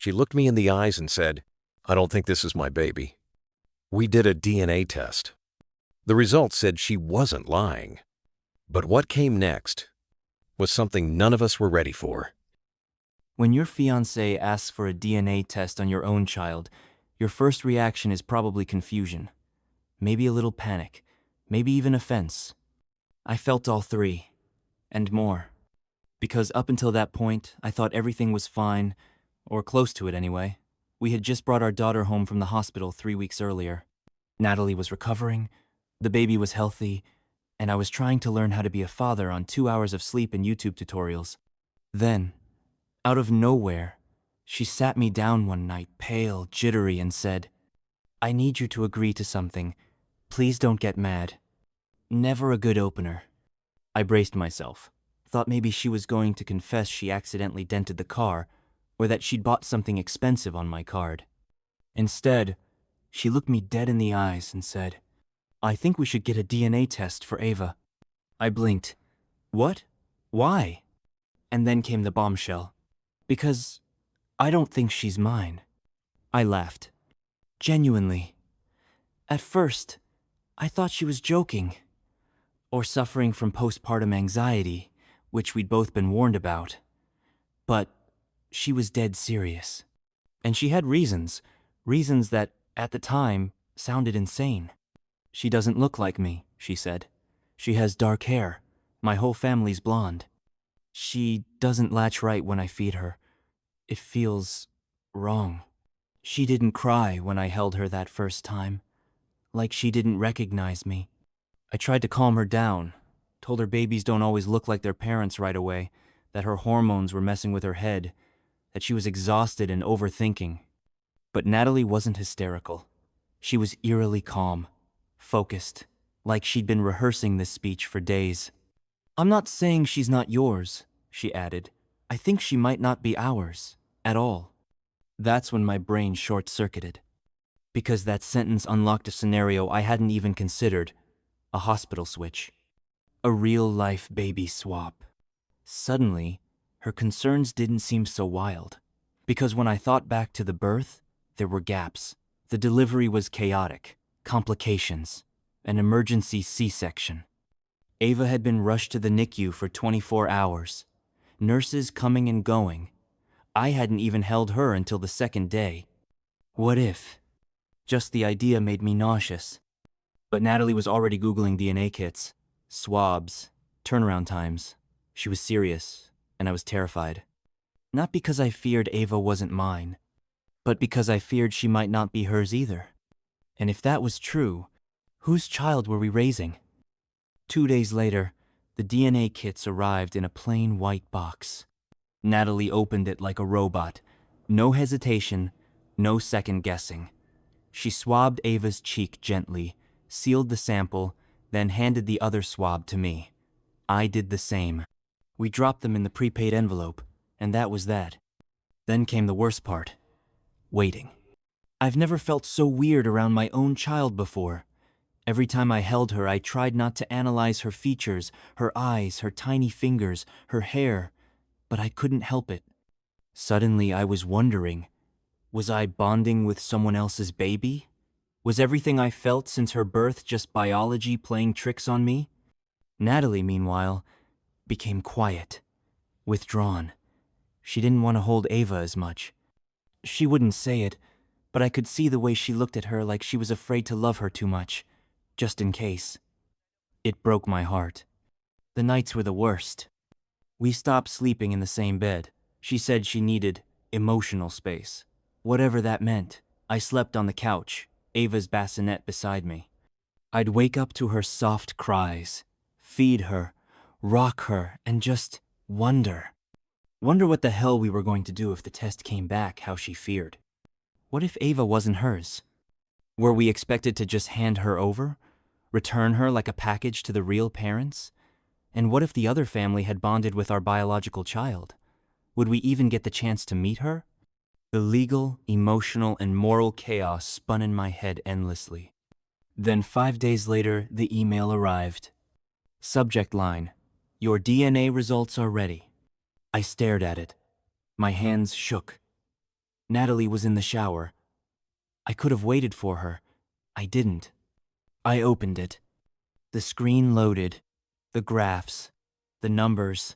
She looked me in the eyes and said, "I don't think this is my baby." We did a DNA test. The results said she wasn't lying. But what came next was something none of us were ready for. When your fiancé asks for a DNA test on your own child, your first reaction is probably confusion. Maybe a little panic. Maybe even offense. I felt all three. And more. Because up until that point, I thought everything was fine, or close to it anyway. We had just brought our daughter home from the hospital 3 weeks earlier. Natalie was recovering, the baby was healthy, and I was trying to learn how to be a father on 2 hours of sleep and YouTube tutorials. Then, out of nowhere, she sat me down one night, pale, jittery, and said, "I need you to agree to something. Please don't get mad." Never a good opener. I braced myself, thought maybe she was going to confess she accidentally dented the car, or that she'd bought something expensive on my card. Instead, she looked me dead in the eyes and said, "I think we should get a DNA test for Ava." I blinked. What? Why? And then came the bombshell. Because I don't think she's mine. I laughed. Genuinely. At first, I thought she was joking. Or suffering from postpartum anxiety, which we'd both been warned about. But she was dead serious. And she had reasons that, at the time, sounded insane. "She doesn't look like me," she said. "She has dark hair. My whole family's blonde. She doesn't latch right when I feed her. It feels wrong." She didn't cry when I held her that first time, like she didn't recognize me. I tried to calm her down, told her babies don't always look like their parents right away, that her hormones were messing with her head, that she was exhausted and overthinking. But Natalie wasn't hysterical. She was eerily calm, focused, like she'd been rehearsing this speech for days. "I'm not saying she's not yours," she added. "I think she might not be ours, at all." That's when my brain short-circuited. Because that sentence unlocked a scenario I hadn't even considered. A hospital switch. A real-life baby swap. Suddenly, her concerns didn't seem so wild. Because when I thought back to the birth, there were gaps. The delivery was chaotic. Complications. An emergency C-section. Ava had been rushed to the NICU for 24 hours. Nurses coming and going. I hadn't even held her until the second day. What if? Just the idea made me nauseous. But Natalie was already Googling DNA kits, swabs, turnaround times. She was serious, and I was terrified. Not because I feared Ava wasn't mine, but because I feared she might not be hers either. And if that was true, whose child were we raising? 2 days later, the DNA kits arrived in a plain white box. Natalie opened it like a robot. No hesitation, no second guessing. She swabbed Ava's cheek gently, sealed the sample, then handed the other swab to me. I did the same. We dropped them in the prepaid envelope, and that was that. Then came the worst part. Waiting. I've never felt so weird around my own child before. Every time I held her, I tried not to analyze her features, her eyes, her tiny fingers, her hair, but I couldn't help it. Suddenly, I was wondering, was I bonding with someone else's baby? Was everything I felt since her birth just biology playing tricks on me? Natalie, meanwhile, became quiet, withdrawn. She didn't want to hold Ava as much. She wouldn't say it, but I could see the way she looked at her like she was afraid to love her too much, just in case. It broke my heart. The nights were the worst. We stopped sleeping in the same bed. She said she needed emotional space. Whatever that meant. I slept on the couch, Ava's bassinet beside me. I'd wake up to her soft cries, feed her, rock her, and just wonder. Wonder what the hell we were going to do if the test came back how she feared. What if Ava wasn't hers? Were we expected to just hand her over? Return her like a package to the real parents? And what if the other family had bonded with our biological child? Would we even get the chance to meet her? The legal, emotional, and moral chaos spun in my head endlessly. Then 5 days later, the email arrived. Subject line, "Your DNA results are ready." I stared at it. My hands shook. Natalie was in the shower. I could have waited for her. I didn't. I opened it. The screen loaded. The graphs. The numbers.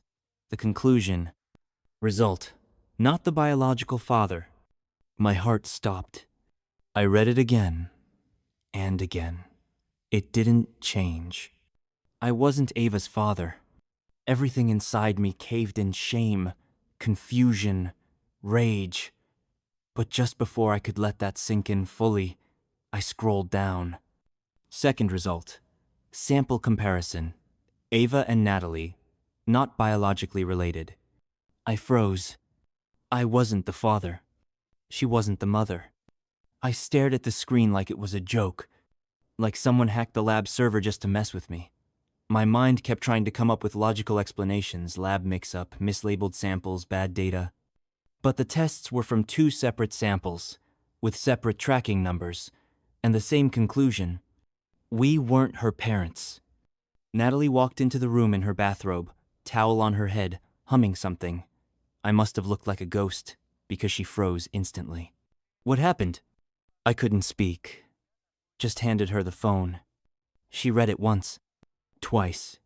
The conclusion. Result. Not the biological father. My heart stopped. I read it again. And again. It didn't change. I wasn't Ava's father. Everything inside me caved in shame, confusion, rage. But just before I could let that sink in fully, I scrolled down. Second result. Sample comparison. Ava and Natalie, not biologically related. I froze. I wasn't the father. She wasn't the mother. I stared at the screen like it was a joke, like someone hacked the lab server just to mess with me. My mind kept trying to come up with logical explanations, lab mix-up, mislabeled samples, bad data. But the tests were from two separate samples, with separate tracking numbers, and the same conclusion. We weren't her parents. Natalie walked into the room in her bathrobe, towel on her head, humming something. I must have looked like a ghost, because she froze instantly. What happened? I couldn't speak. Just handed her the phone. She read it once, twice,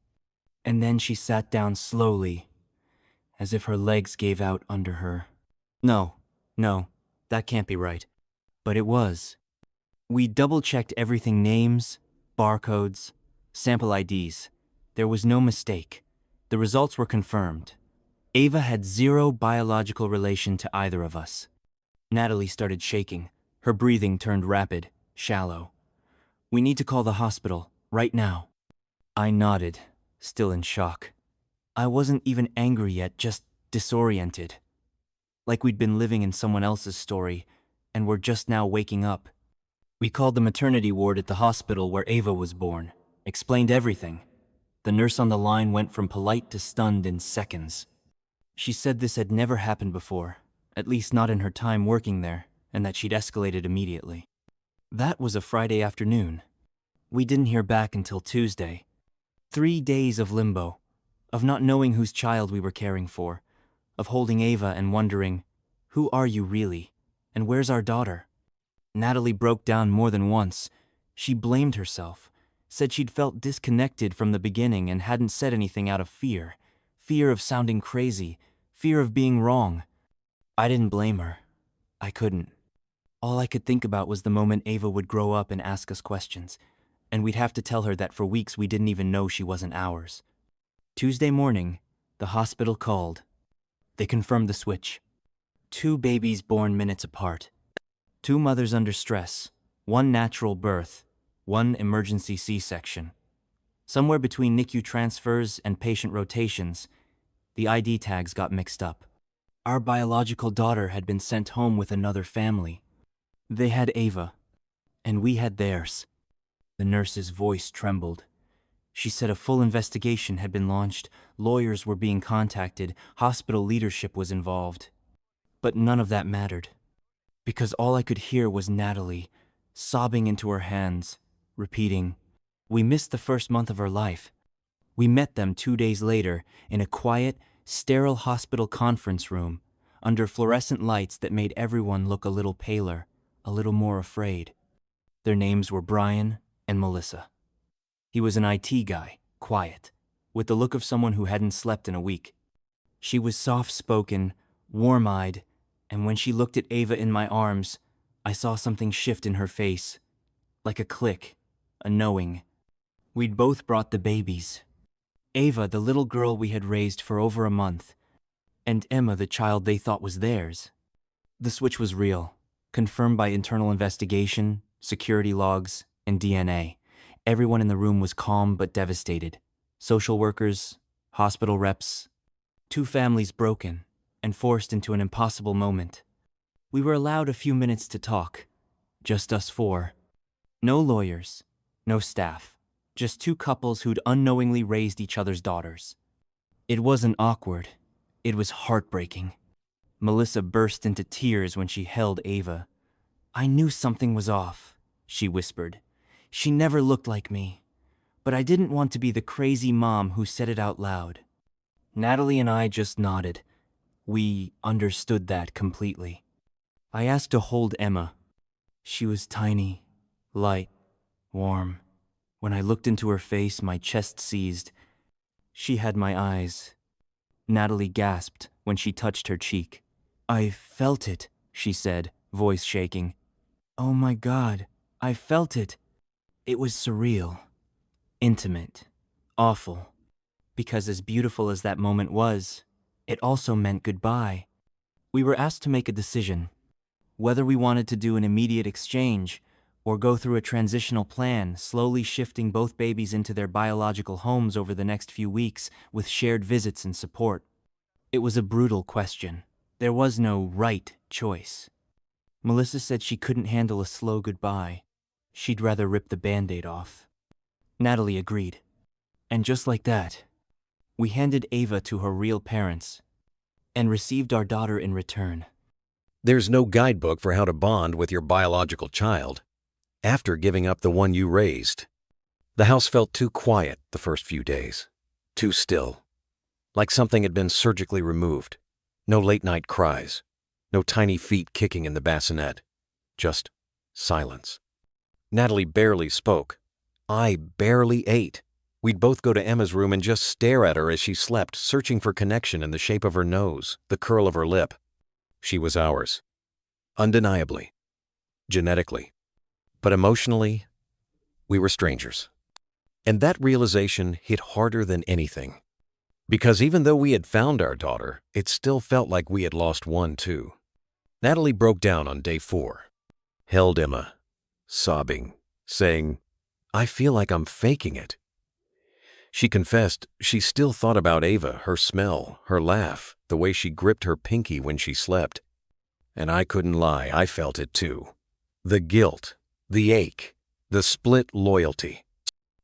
and then she sat down slowly, as if her legs gave out under her. No, that can't be right. But it was. We double-checked everything: names, barcodes, sample IDs. There was no mistake. The results were confirmed. Ava had zero biological relation to either of us. Natalie started shaking. Her breathing turned rapid, shallow. We need to call the hospital, right now. I nodded, still in shock. I wasn't even angry yet, just disoriented. Like we'd been living in someone else's story, and were just now waking up. We called the maternity ward at the hospital where Ava was born, explained everything. The nurse on the line went from polite to stunned in seconds. She said this had never happened before, at least not in her time working there, and that she'd escalated immediately. That was a Friday afternoon. We didn't hear back until Tuesday. 3 days of limbo, of not knowing whose child we were caring for, of holding Ava and wondering, who are you really, and where's our daughter? Natalie broke down more than once. She blamed herself, said she'd felt disconnected from the beginning and hadn't said anything out of fear. Fear of sounding crazy, fear of being wrong. I didn't blame her. I couldn't. All I could think about was the moment Ava would grow up and ask us questions, and we'd have to tell her that for weeks we didn't even know she wasn't ours. Tuesday morning, the hospital called. They confirmed the switch. 2 babies born minutes apart. 2 mothers under stress, 1 natural birth, 1 emergency C-section. Somewhere between NICU transfers and patient rotations, the ID tags got mixed up. Our biological daughter had been sent home with another family. They had Ava, and we had theirs. The nurse's voice trembled. She said a full investigation had been launched, lawyers were being contacted, hospital leadership was involved. But none of that mattered, because all I could hear was Natalie, sobbing into her hands, repeating, "We missed the first month of her life." We met them 2 days later in a quiet, sterile hospital conference room, under fluorescent lights that made everyone look a little paler, a little more afraid. Their names were Brian and Melissa. He was an IT guy, quiet, with the look of someone who hadn't slept in a week. She was soft-spoken, warm-eyed, and when she looked at Ava in my arms, I saw something shift in her face, like a click, a knowing. We'd both brought the babies. Ava, the little girl we had raised for over a month, and Emma, the child they thought was theirs. The switch was real, confirmed by internal investigation, security logs, and DNA. Everyone in the room was calm but devastated. Social workers, hospital reps, 2 families broken and forced into an impossible moment. We were allowed a few minutes to talk, just us 4. No lawyers, no staff, just 2 couples who'd unknowingly raised each other's daughters. It wasn't awkward, it was heartbreaking. Melissa burst into tears when she held Ava. "I knew something was off," she whispered. "She never looked like me. But I didn't want to be the crazy mom who said it out loud." Natalie and I just nodded. We understood that completely. I asked to hold Emma. She was tiny, light, warm. When I looked into her face, my chest seized. She had my eyes. Natalie gasped when she touched her cheek. I felt it, she said, voice shaking. Oh my God, I felt it. It was surreal, intimate, awful. Because as beautiful as that moment was, it also meant goodbye. We were asked to make a decision, whether we wanted to do an immediate exchange or go through a transitional plan, slowly shifting both babies into their biological homes over the next few weeks with shared visits and support. It was a brutal question. There was no right choice. Melissa said she couldn't handle a slow goodbye. She'd rather rip the Band-Aid off. Natalie agreed. And just like that, we handed Ava to her real parents and received our daughter in return. There's no guidebook for how to bond with your biological child after giving up the one you raised. The house felt too quiet the first few days, too still, like something had been surgically removed. No late-night cries, no tiny feet kicking in the bassinet, just silence. Natalie barely spoke. I barely ate. We'd both go to Emma's room and just stare at her as she slept, searching for connection in the shape of her nose, the curl of her lip. She was ours. Undeniably. Genetically. But emotionally, we were strangers. And that realization hit harder than anything. Because even though we had found our daughter, it still felt like we had lost one too. Natalie broke down on day 4, held Emma, sobbing, saying, I feel like I'm faking it. She confessed she still thought about Ava, her smell, her laugh, the way she gripped her pinky when she slept. And I couldn't lie, I felt it too. The guilt, the ache, the split loyalty.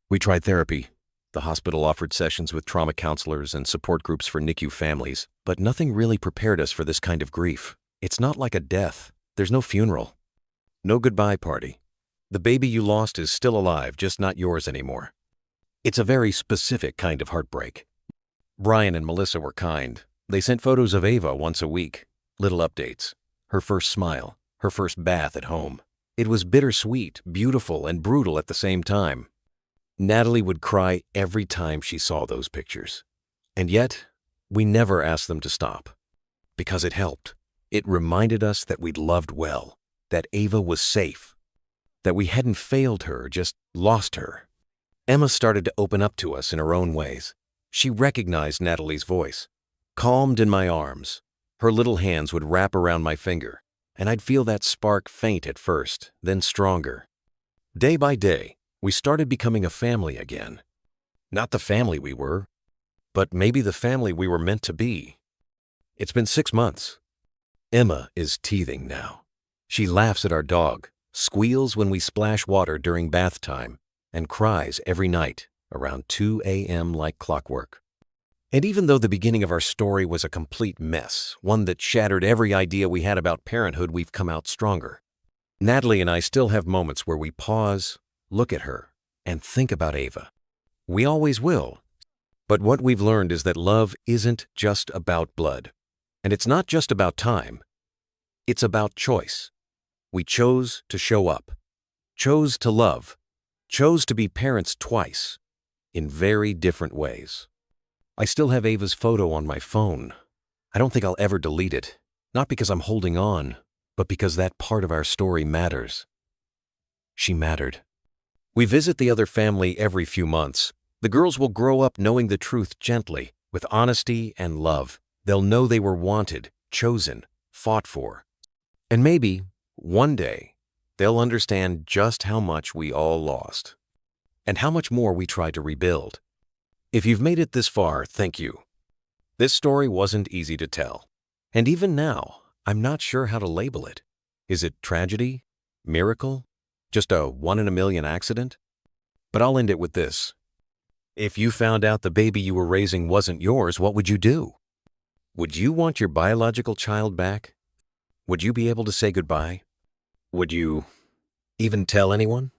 We tried therapy. The hospital offered sessions with trauma counselors and support groups for NICU families, but nothing really prepared us for this kind of grief. It's not like a death. There's no funeral. No goodbye party. The baby you lost is still alive, just not yours anymore. It's a very specific kind of heartbreak. Brian and Melissa were kind. They sent photos of Ava once a week, little updates. Her first smile, her first bath at home. It was bittersweet, beautiful, and brutal at the same time. Natalie would cry every time she saw those pictures. And yet, we never asked them to stop. Because it helped. It reminded us that we'd loved well, that Ava was safe, that we hadn't failed her, just lost her. Emma started to open up to us in her own ways. She recognized Natalie's voice. Calmed in my arms, her little hands would wrap around my finger, and I'd feel that spark faint at first, then stronger. Day by day, we started becoming a family again. Not the family we were, but maybe the family we were meant to be. It's been 6 months. Emma is teething now. She laughs at our dog, squeals when we splash water during bath time, and cries every night around 2 a.m. like clockwork. And even though the beginning of our story was a complete mess, one that shattered every idea we had about parenthood, we've come out stronger. Natalie and I still have moments where we pause, look at her, and think about Ava. We always will. But what we've learned is that love isn't just about blood. And it's not just about time. It's about choice. We chose to show up, chose to love, chose to be parents twice, in very different ways. I still have Ava's photo on my phone. I don't think I'll ever delete it, not because I'm holding on, but because that part of our story matters. She mattered. We visit the other family every few months. The girls will grow up knowing the truth gently, with honesty and love. They'll know they were wanted, chosen, fought for. And maybe, one day, they'll understand just how much we all lost, and how much more we tried to rebuild. If you've made it this far, thank you. This story wasn't easy to tell. And even now, I'm not sure how to label it. Is it tragedy? Miracle? Just a 1 in a million accident? But I'll end it with this. If you found out the baby you were raising wasn't yours, what would you do? Would you want your biological child back? Would you be able to say goodbye? Would you even tell anyone?